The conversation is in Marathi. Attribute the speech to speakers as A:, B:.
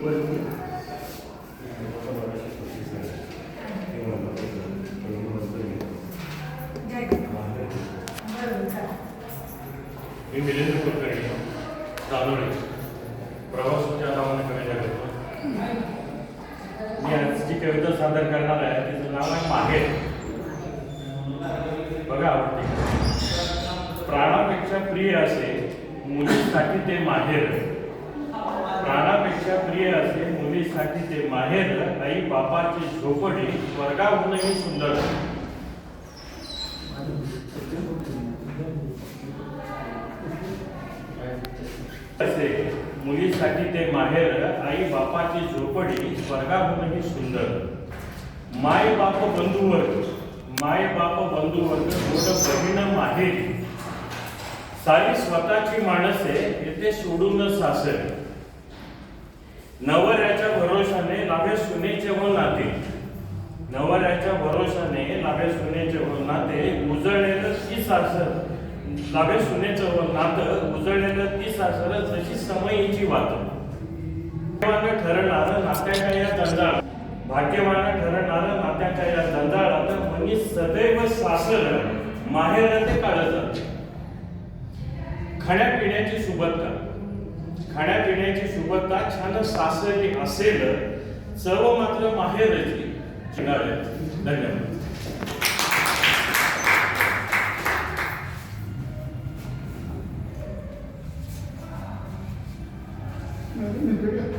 A: मी मिलिंद कुलकर्णी दानोळे प्रवासाच्या नावाने कविता करतो. मी आज जी कविता सादर करणार आहे तिचं नाव आहे माहेर. बघा, आवडते. प्राणापेक्षा प्रिय असे मुलीसाठी ते माहेर. प्राणापेक्षा प्रिय असे मुलीसाठी ते माहेर. आई बापाची झोपडी स्वर्गाहूनही सुंदर. असे मुलीसाठी ते माहेर. आई बापाची झोपडी स्वर्गाहूनही सुंदर. माय बाप बंधुवर्ग, माय बाप बंधुवर्ग मोठ बहीण माहेरी. सारी स्वतःची माणसे येथे सोडून सासर. नवऱ्याच्या भरोशाने लाभे सुनेचे व नाते. नवऱ्याच्या भरोशाने लाभे सुनेचे व नाते. उजळलेलं ती सासर, लाभे सुनेचं व नातं उजळलेलं ती सासर. जशी समयीची वात. भाग्यवान ठरणार नात्याच्या या जंजाळात. भाग्यवान ठरणार नात्याच्या या जंजाळात. मनी सदैव सासर माहेर ते काढत. खाण्यापिण्याची सुबत्ता, खाण्यापिण्याची सुबत्ता छान सासरी असेल. चव मात्र माहेरची. धन्यवाद.
B: Gracias.